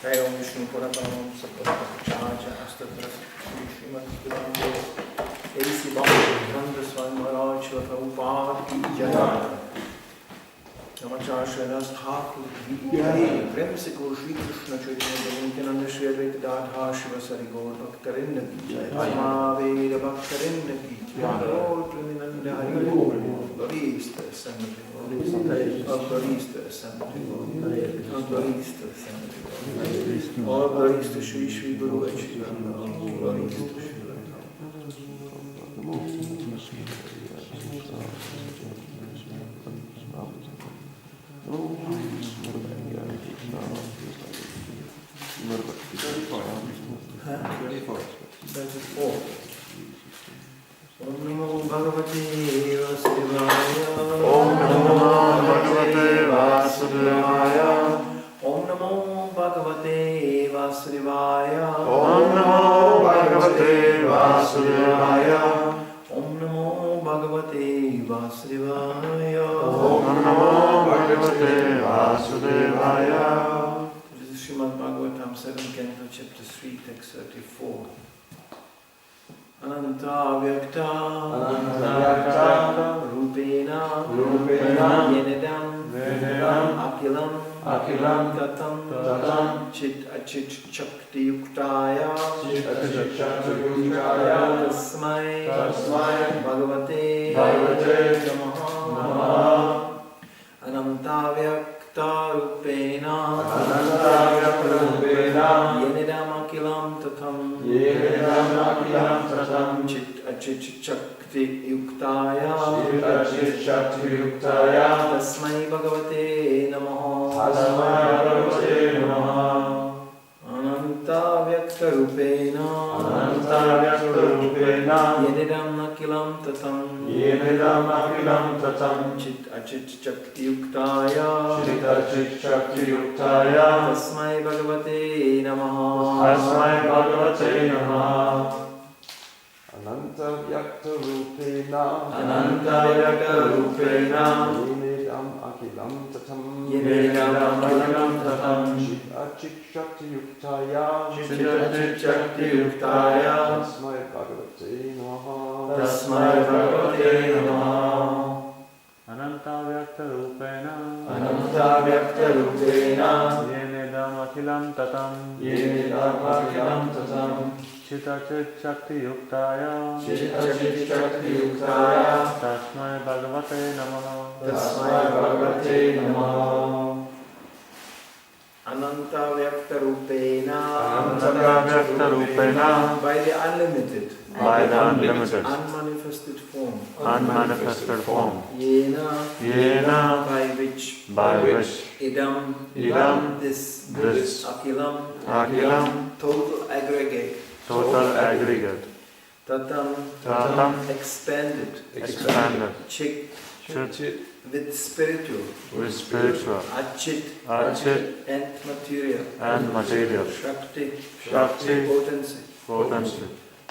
Jai Om Vishnu Puraparam Sapatacharya Astatra Srimad Gurande A.C. Bhaktivinoda Swami Maharaj Srila Prabhupada Ki Jai Namachar Shredas Thakur Ki Jai Prem Se Gaur Shri Krishna Chaitanya Nityananda Shri Advaita Gadadhar Shivasari Gaur Bhaktarinda Ki Jai Asma Veda Bhaktarinda Ki Jai Gaur Preminanda Hari Glorista Assembly Glorista Assembly Glorista Assembly All glories to Shri Shri Guru and Shri Ram. All glories to Shri Ram. Om Namo Bhagavate Vasudevaya. Om Namo Bhagavate Vasudevaya. Om Namo Bhagavate Vasudevaya. Om Namo Bhagavate Vasudevaya. Om Namo Bhagavate Vasudevaya. Om Namo Bhagavate Vasudevaya. This is Srimad Bhagavatam 7th Canto, Chapter 3, Text 34. Ananta Vyakta Rupena Yenedam Akilam Tatam Chit Achit Chakti Yuktaya Tasmai Bhagavate Namaha Ananta Vyakta Rupena Yenedam Akilam Tatam Chit Achit Chakti Yuktaya Tasmai Bhagavate Namaha Ananta Vyakta Rupena Yenedam Akilam Tatam Chit Achit Chakti Yuktaya Tasmai Bhagavate Namaha Ananta Vyakta Rupena Yenedam Akilam Tatam Chit Achit Shakti Yuktaya Tasmai Bhagavate Namaha Ananta Vyakta Rupena Yenedam Akilam Tatam Chitachit Shakti Yuktaya Tasmai Bhagavate Namaha Ananta Vyakta Rupena by the unlimited unmanifested form Yena by which idam this akilam total aggregate tatam expanded chit with spiritual achit and material shakti potency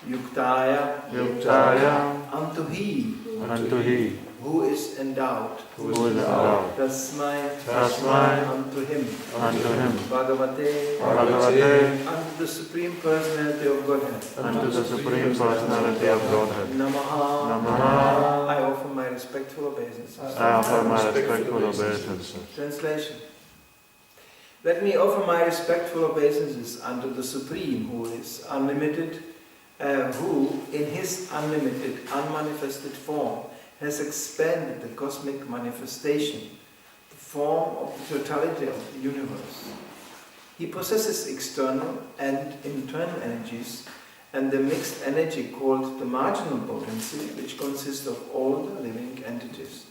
yuktaya unto he who is endowed tasmai unto him Bhagavate unto the Supreme Personality of Godhead Namaha. I offer my respectful obeisances. Translation. Let me offer my respectful obeisances unto the Supreme, who is unlimited, who in his unlimited, unmanifested form has expanded the cosmic manifestation, the form of the totality of the universe. He possesses external and internal energies and the mixed energy called the marginal potency, which consists of all the living entities.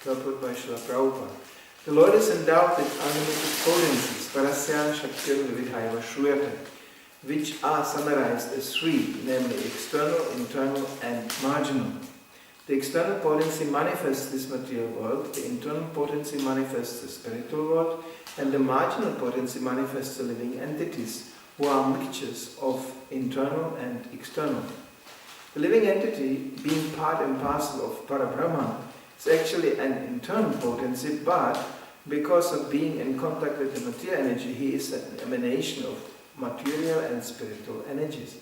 Purport by Srila Prabhupada. The Lord is endowed with unlimited potencies, Parasya Shaktir Vividhaiva Shruyate, which are summarized as three, namely external, internal and marginal. The external potency manifests this material world, the internal potency manifests the spiritual world, and the marginal potency manifests the living entities, who are mixtures of internal and external. The living entity, being part and parcel of Parabrahman, is actually an internal potency, but Because of being in contact with the material energy, he is an emanation of material and spiritual energies.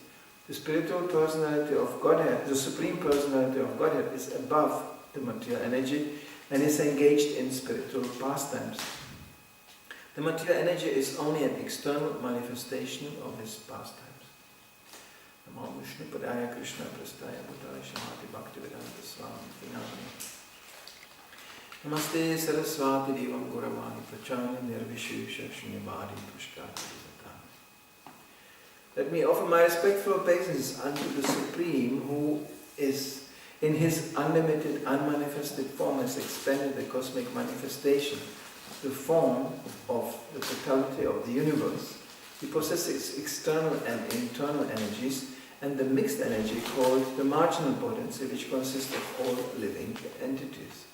The spiritual personality of Godhead, the Supreme Personality of Godhead, is above the material energy and is engaged in spiritual pastimes. The material energy is only an external manifestation of his pastimes. Namo Vishnu Padaya Krishna Prastaya Bhutaya Shamati Bhaktivedanta Swami Vinami. Namaste Saraswati Devam Guravani Prachana Nirvishesha Shunyavadi Pushkati. Let me offer my respectful obeisance unto the Supreme, who is in his unlimited, unmanifested form has expanded the cosmic manifestation, the form of the totality of the universe. He possesses external and internal energies and the mixed energy called the marginal potency, which consists of all living entities.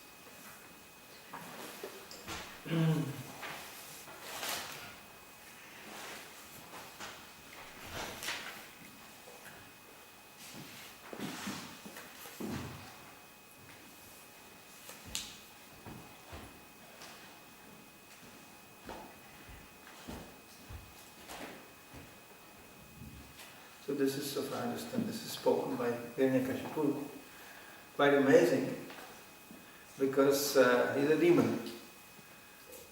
So this is, so far I understand, this is spoken by Hiranyakashipu. Quite amazing, because he's a demon.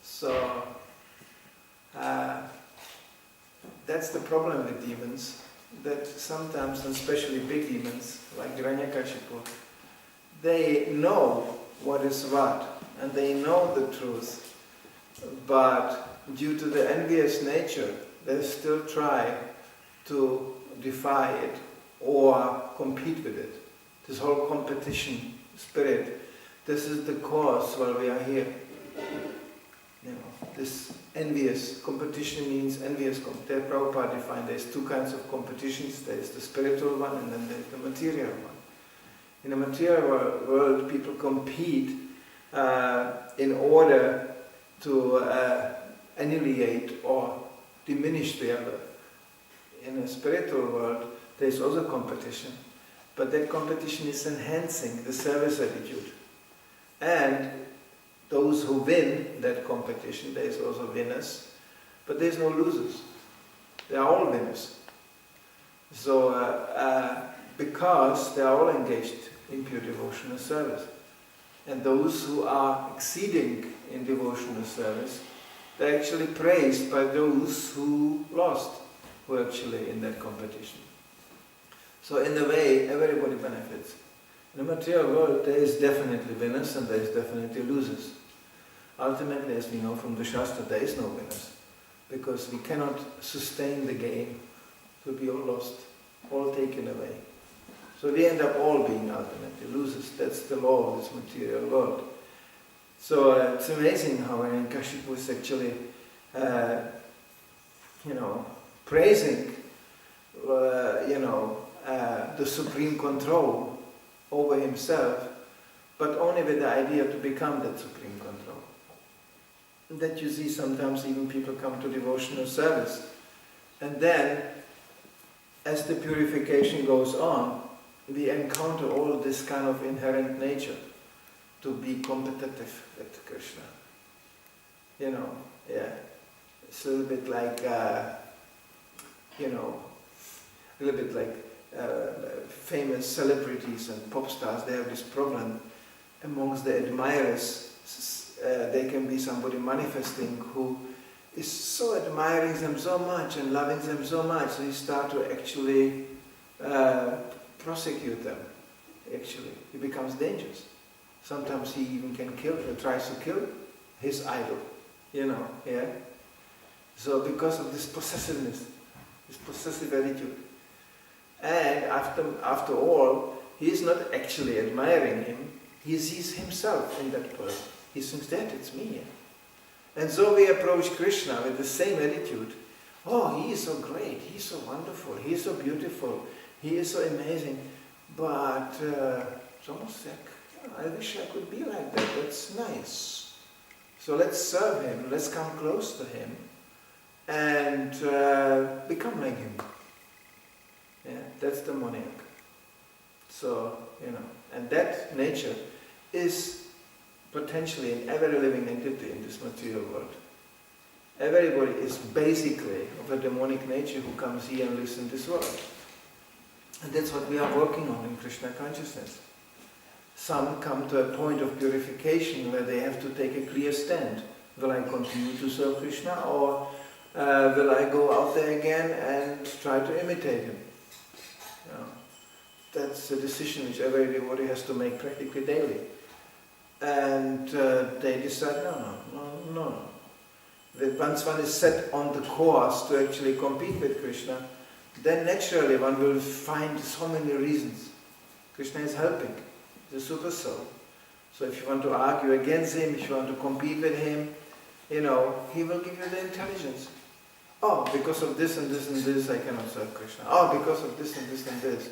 So that's the problem with demons, that sometimes, and especially big demons like Hiranyakashipu, they know what is what, and they know the truth, but due to the envious nature, they still try to defy it or compete with it. This whole competition spirit, this is the cause why we are here. You know, this envious competition means envious. Prabhupada defined there's two kinds of competitions. There's the spiritual one and then there's the material one. In the material world, people compete in order to annihilate or diminish the other. In a spiritual world, there is also competition, but that competition is enhancing the service attitude. And those who win that competition, there is also winners, but there is no losers. They are all winners. So, because they are all engaged in pure devotional service. And those who are exceeding in devotional service, they are actually praised by those who lost, who are actually in that competition. So in a way, everybody benefits. In the material world, there is definitely winners and there is definitely losers. Ultimately, as we know from the Shastra, there is no winners, because we cannot sustain the game. It will be all lost, all taken away. So we end up all being ultimately losers. That's the law of this material world. So it's amazing how Hiranyakashipu is actually, praising, the supreme control over himself, but only with the idea to become that supreme control. That you see sometimes even people come to devotional service, and then, as the purification goes on, we encounter all this kind of inherent nature to be competitive with Krishna. It's a little bit like, famous celebrities and pop stars. They have this problem amongst the admirers. There can be somebody manifesting who is so admiring them so much and loving them so much, so he starts to actually prosecute them. Actually, he becomes dangerous. Sometimes he even tries to kill his idol. So because of this possessiveness, this possessive attitude. And after all, he is not actually admiring him, he sees himself in that person. He thinks that it's me. And so we approach Krishna with the same attitude. Oh, he is so great, he is so wonderful, he is so beautiful, he is so amazing. But it's almost like, I wish I could be like that, that's nice. So let's serve him, let's come close to him and become like him. That's the demoniac. So, and that nature is potentially in every living entity in this material world. Everybody is basically of a demonic nature who comes here and lives in this world. And that's what we are working on in Krishna consciousness. Some come to a point of purification where they have to take a clear stand. Will I continue to serve Krishna, or will I go out there again and try to imitate him? You know, that's a decision which every devotee has to make practically daily. And they decide, no. Once one is set on the course to actually compete with Krishna, then naturally one will find so many reasons. Krishna is helping, the super soul. So if you want to argue against him, if you want to compete with him, he will give you the intelligence. Oh, because of this and this and this, I cannot serve Krishna. Oh, because of this and this and this.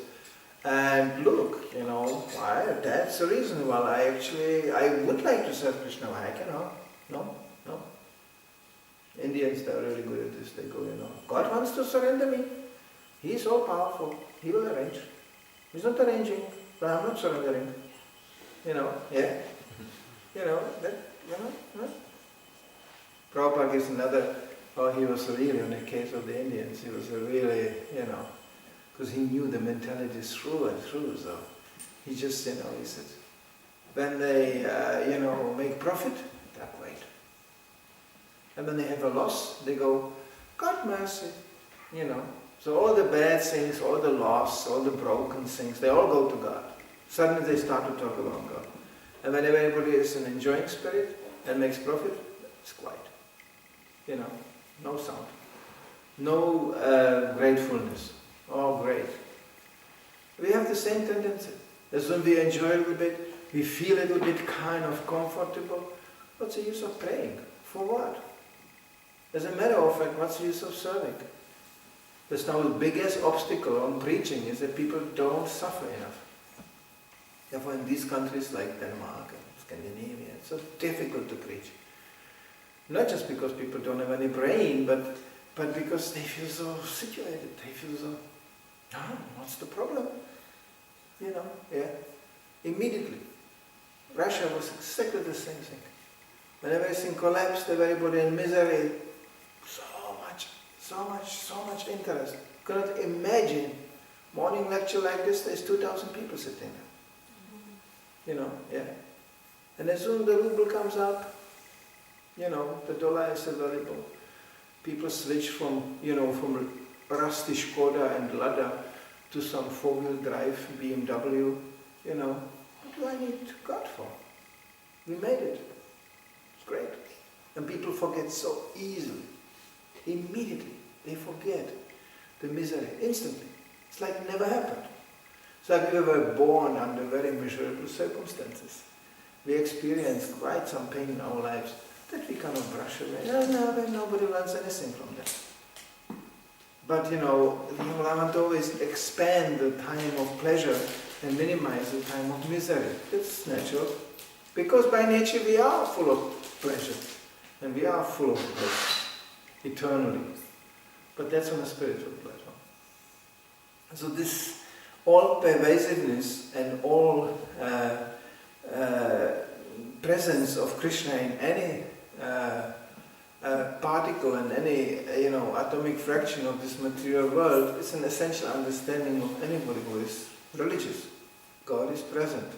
And look, why? That's the reason why I would like to serve Krishna. Why I cannot? No. Indians, they're really good at this. They go, God wants to surrender me. He is so powerful. He will arrange. He's not arranging, but I'm not surrendering. Prabhupada gives another, he was really, in the case of the Indians, he was really, because he knew the mentality through and through, so he just, he said, when they, make profit, they're great. And when they have a loss, they go, God mercy, So all the bad things, all the loss, all the broken things, they all go to God. Suddenly they start to talk about God. And when everybody is an enjoying spirit and makes profit, it's quiet. No sound. No gratefulness. Oh, great. We have the same tendency. As when we enjoy a little bit, we feel a little bit kind of comfortable. What's the use of praying? For what? As a matter of fact, what's the use of serving? That's now the biggest obstacle on preaching, is that people don't suffer enough. Therefore, in these countries like Denmark and Scandinavia, it's so difficult to preach. Not just because people don't have any brain, but because they feel so situated. They feel so, what's the problem? Immediately. Russia was exactly the same thing. When everything collapsed, everybody in misery, so much interest. You cannot imagine morning lecture like this, there's 2,000 people sitting there. And as soon as the ruble comes up, the dollar is available. People switch from rusty Skoda and Lada to some four-wheel drive BMW. What do I need God for? We made it. It's great. And people forget so easily. Immediately, they forget the misery, instantly. It's like it never happened. It's like we were born under very miserable circumstances. We experienced quite some pain in our lives that we cannot brush away. Then nobody learns anything from that. But I want to always expand the time of pleasure and minimize the time of misery. It's natural. Because by nature we are full of pleasure. And we are full of bliss. Eternally. But that's on a spiritual platform. So this all pervasiveness and all presence of Krishna in any particle and any atomic fraction of this material world is an essential understanding of anybody who is religious. God is present.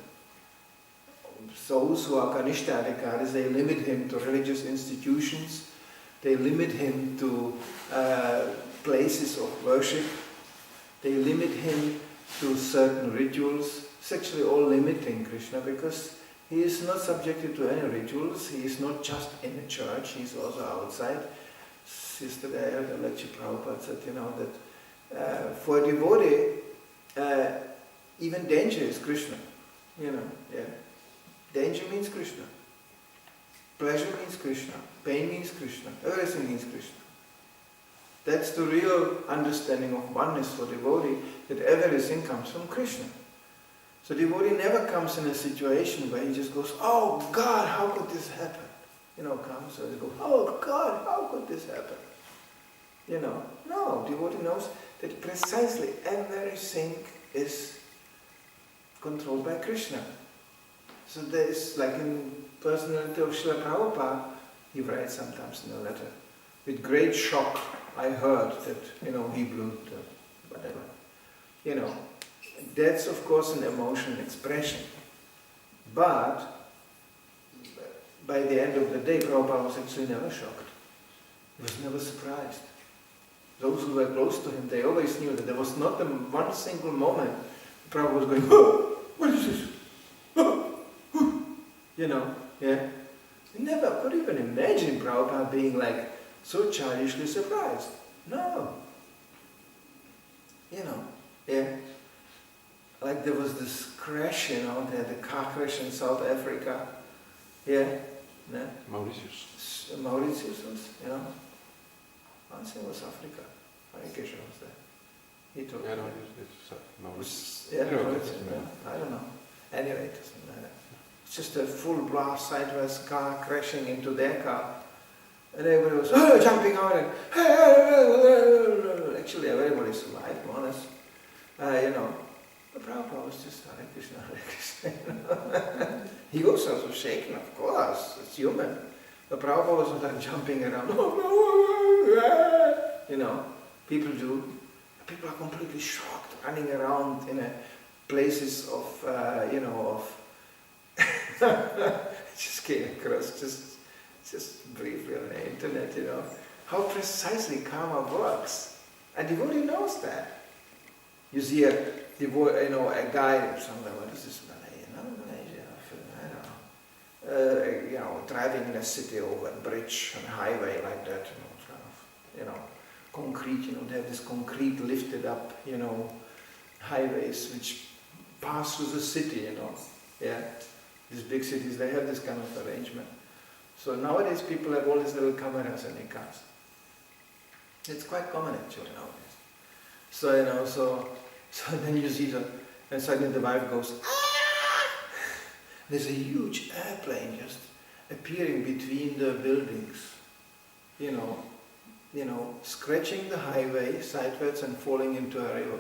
Those who are Kanishtadikaris, they limit him to religious institutions. They limit him to places of worship. They limit him to certain rituals. It's actually all limiting Krishna, because he is not subjected to any rituals. He is not just in a church, he is also outside. Yesterday I heard a lecture Prabhupada said, that for a devotee, even danger is Krishna. Danger means Krishna. Pleasure means Krishna. Pain means Krishna. Everything means Krishna. That's the real understanding of oneness for devotee, that everything comes from Krishna. So devotee never comes in a situation where he just goes, oh God, how could this happen? Comes and goes, oh God, how could this happen? No, devotee knows that precisely everything is controlled by Krishna. So there is, like in personality of Srila Prabhupada, he writes sometimes in a letter, with great shock I heard that, he blew the whatever. That's of course an emotional expression. But by the end of the day, Prabhupada was actually never shocked. He was never surprised. Those who were close to him, they always knew that there was not one single moment Prabhupada was going, oh, what is this? Oh, oh. Yeah. He never could even imagine Prabhupada being like so childishly surprised. No. Yeah. Like there was this crash, the car crash in South Africa. Yeah. Mauritius. Mauritius was, I think it was Africa. I guess it was there. He told me. It's Mauritius. Yeah, Mauritius. I don't know. Anyway, it doesn't matter. It's just a full blast sideways car crashing into their car. And everybody was jumping out and actually everybody survived, more or less. The Prabhupada was just Hare Krishna, Hare Krishna. He was also shaken, of course, it's human. The Prabhupada was like jumping around. People do. People are completely shocked, running around in places of, just came across just briefly on the internet, how precisely karma works. A devotee knows that. You see a guy somewhere, what is this Malaysia, I don't know, driving in a city over a bridge on a highway like that, concrete, they have this concrete lifted up, highways which pass through the city, yeah. These big cities, they have this kind of arrangement. So nowadays people have all these little cameras in their cars. It's quite common actually nowadays. So, so then you see and suddenly the wife goes, ah! There's a huge airplane just appearing between the buildings, scratching the highway sideways and falling into a river,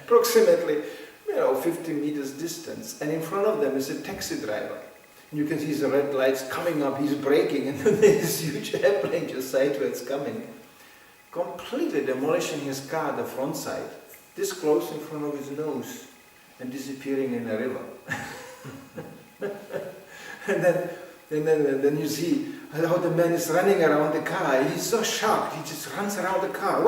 approximately, 50 meters distance, and in front of them is a taxi driver. And you can see the red lights coming up, he's braking, and then there's this huge airplane just sideways coming, completely demolishing his car, the front side, this close in front of his nose, and disappearing in a river. and then you see how the man is running around the car. He's so shocked, he just runs around the car,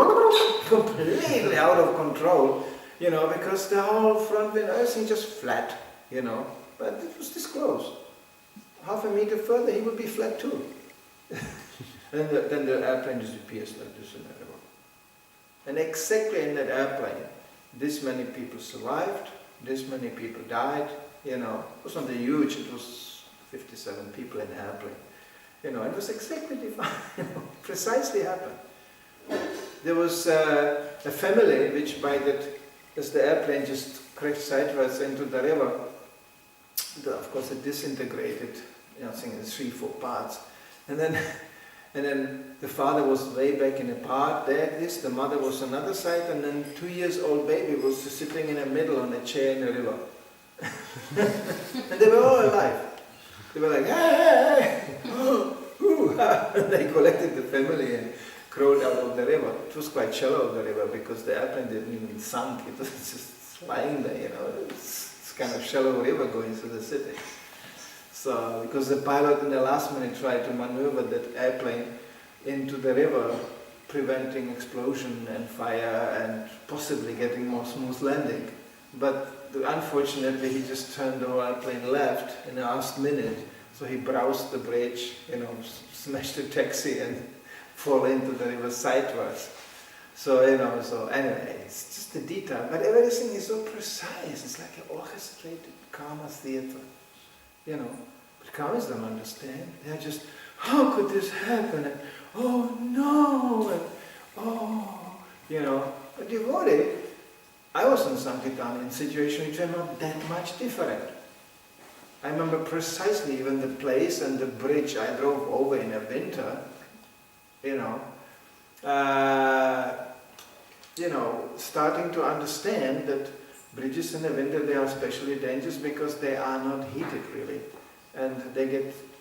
completely out of control, because the whole front window, everything just flat, but it was this close. Half a meter further, he would be flat too. then the airplane disappears like this in the river. And exactly in that airplane, this many people survived, this many people died, it was not huge, it was 57 people in the airplane. It was exactly defined, precisely happened. There was a family which as the airplane just crashed sideways into the river, of course it disintegrated, I think in 3-4 parts. And then the father was way back in a part, the mother was on another side, and then 2-year-old baby was sitting in the middle on a chair in the river. And they were all alive. They were like, hey, and they collected the family and crawled out of the river. It was quite shallow, the river, because the airplane didn't even sunk. It was just lying there, It's kind of shallow river going through the city. So, because the pilot in the last minute tried to maneuver that airplane into the river, preventing explosion and fire and possibly getting more smooth landing. But unfortunately, he just turned the airplane left in the last minute. So he browsed the bridge, smashed the taxi and fall into the river sideways. So, so anyway, it's just a detail. But everything is so precise. It's like an orchestrated karma theater. But karmas don't understand. They're just, how could this happen? And, oh no! And, oh, a devotee, I was in Sankirtan in situations which are not that much different. I remember precisely even the place and the bridge I drove over in a winter, starting to understand that Bridges in the winter, they are especially dangerous because they are not heated really. And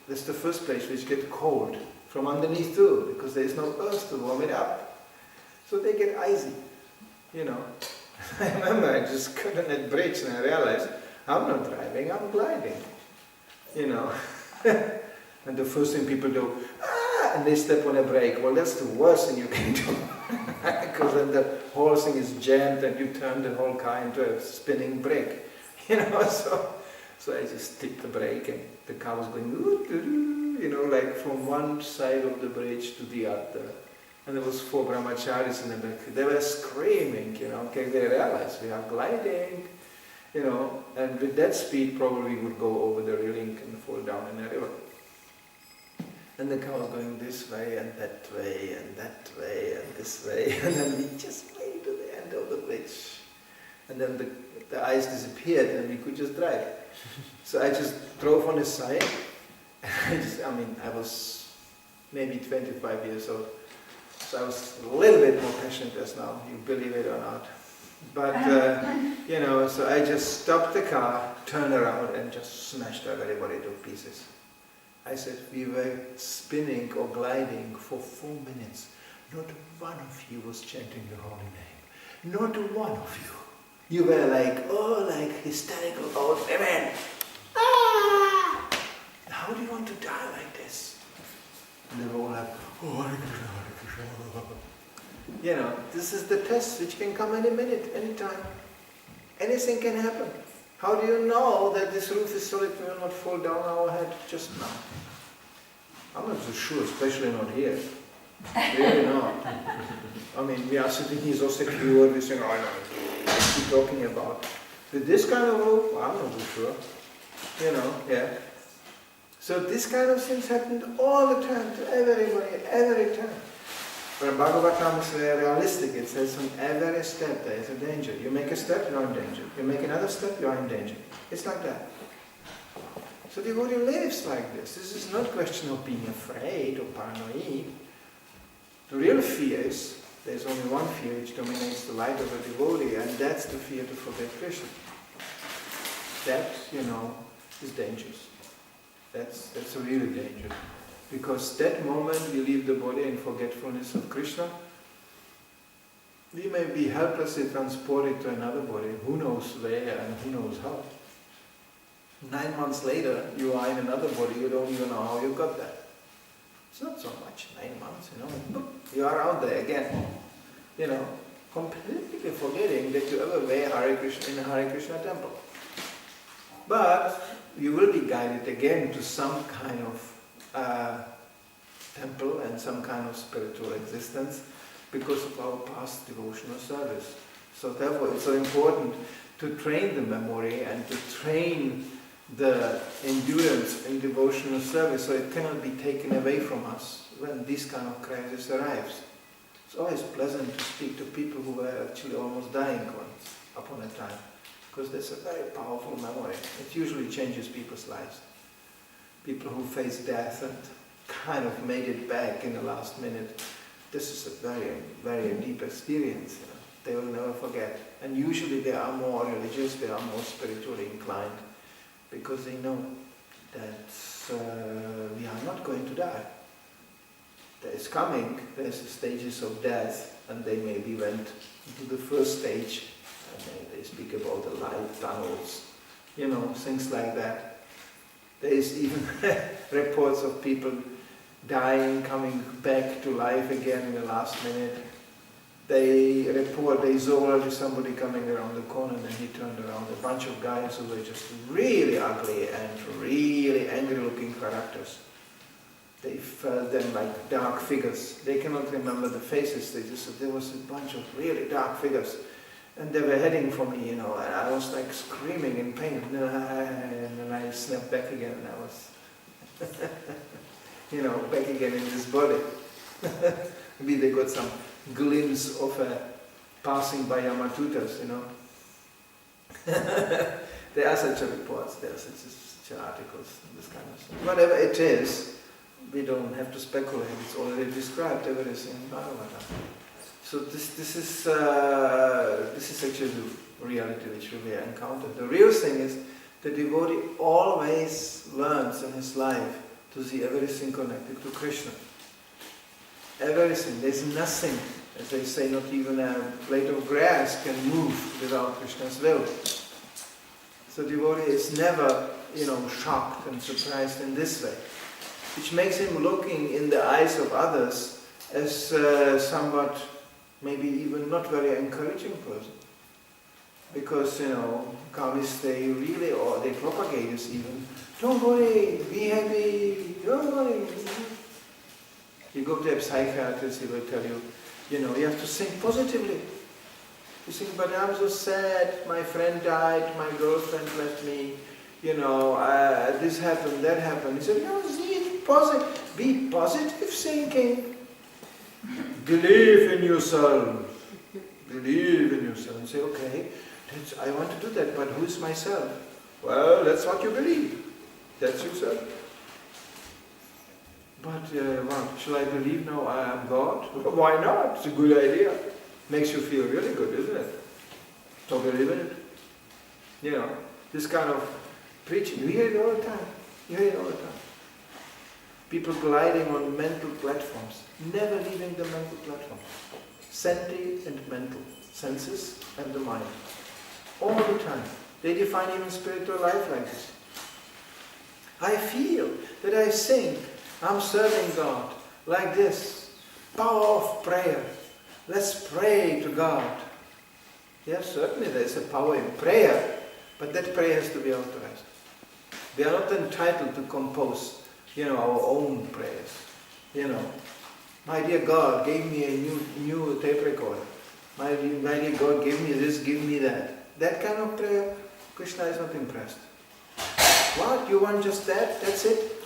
that's the first place which get cold from underneath too, because there is no earth to warm it up. So they get icy, you know. I remember I just got on that bridge and I realized, I'm not driving, I'm gliding, you know. And the first thing people do, and they step on a brake. Well, that's the worst thing you can do. Because then the whole thing is jammed and you turn the whole car into a spinning brick. You know, so I just tipped the brake and the car was going, you know, like from one side of the bridge to the other. And there was 4 brahmacharis in the back. They were screaming, you know, okay, they realized we are gliding, you know, and with that speed probably we would go over the railing and fall down in the river. And the car was going this way and that way and that way and this way, and then we just made to the end of the bridge. And then the ice disappeared and we could just drive. So I just drove on the side. I was maybe 25 years old. So I was a little bit more passionate as now, you believe it or not. But, you know, so I just stopped the car, turned around and just smashed everybody to pieces. I said, we were spinning or gliding for 4 minutes. Not one of you was chanting the holy name. Not one of you. You were like, like hysterical old women. Ah! How do you want to die like this? And they were all like, oh, Hare Krishna, Hare Krishna. You know, this is the test which can come any minute, any time. Anything can happen. How do you know that this roof is solid and will not fall down our head just now? I'm not so sure, especially not here. Really not. I mean, we are sitting here so secure, we think, oh no, what are you talking about? With this kind of roof, I'm not so sure. You know, yeah. So this kind of things happened all the time to everybody, every time. But Bhagavatam is realistic. It says on every step there is a danger. You make a step, you're in danger. You make another step, you're in danger. It's like that. So devotee lives like this. This is not a question of being afraid or paranoid. The real fear is, there's only one fear which dominates the life of a devotee, and that's the fear to forget Krishna. That, you know, is dangerous. That's a real danger. Because that moment we leave the body in forgetfulness of Krishna, we may be helplessly transported to another body, who knows where and who knows how. 9 months later, you are in another body, you don't even know how you got there. It's not so much, 9 months, you know, boop, you are out there again. You know, completely forgetting that you ever were Hare Krishna in a Hare Krishna temple. But you will be guided again to some kind of temple and some kind of spiritual existence because of our past devotional service. So therefore it's so important to train the memory and to train the endurance in devotional service so it cannot be taken away from us when this kind of crisis arrives. It's always pleasant to speak to people who were actually almost dying once upon a time, because that's a very powerful memory. It usually changes people's lives. People who face death and kind of made it back in the last minute. This is a very, very deep experience. You know. They will never forget. And usually they are more religious, they are more spiritually inclined, because they know that we are not going to die. There is coming, there's stages of death, and they maybe went into the first stage, and they speak about the light tunnels, you know, things like that. There is even reports of people dying, coming back to life again in the last minute. They report they saw already somebody coming around the corner and then he turned around. A bunch of guys who were just really ugly and really angry looking characters. They felt them like dark figures. They cannot remember the faces, they just said there was a bunch of really dark figures. And they were heading for me, you know, and I was like screaming in pain. And then I snapped back again and I was, you know, back again in this body. Maybe they got some glimpse of passing by Yamatutas, you know. There are such reports, there are such articles, this kind of stuff. Whatever it is, we don't have to speculate, it's already described, everything in Bhagavatam. So this is actually the reality which we encounter. The real thing is the devotee always learns in his life to see everything connected to Krishna. Everything. There's nothing, as they say, not even a blade of grass can move without Krishna's will. So devotee is never, shocked and surprised in this way, which makes him looking in the eyes of others as somewhat, maybe even not very encouraging person. Because, Kavis, they really, or they propagate this even, don't worry, be happy, don't worry. You go to a psychiatrist, he will tell you, you have to think positively. You think, but I'm so sad, my friend died, my girlfriend left me, this happened, that happened. He said, no, see it positive, be positive thinking. Believe in yourself. Believe in yourself. And say, okay, I want to do that, but who is myself? Well, that's what you believe. That's yourself. But what? Shall I believe now I am God? Why not? It's a good idea. Makes you feel really good, isn't it? So believe in it. This kind of preaching, you hear it all the time. You hear it all the time. People gliding on mental platforms, never leaving the mental platform. Senti and mental, senses and the mind. All the time. They define even spiritual life like this. I feel that I think I'm serving God like this. Power of prayer. Let's pray to God. Yes, certainly there's a power in prayer, but that prayer has to be authorized. We are not entitled to compose, our own prayers. My dear God gave me a new tape recorder. My dear God gave me this, give me that. That kind of prayer, Krishna is not impressed. What? You want just that? That's it?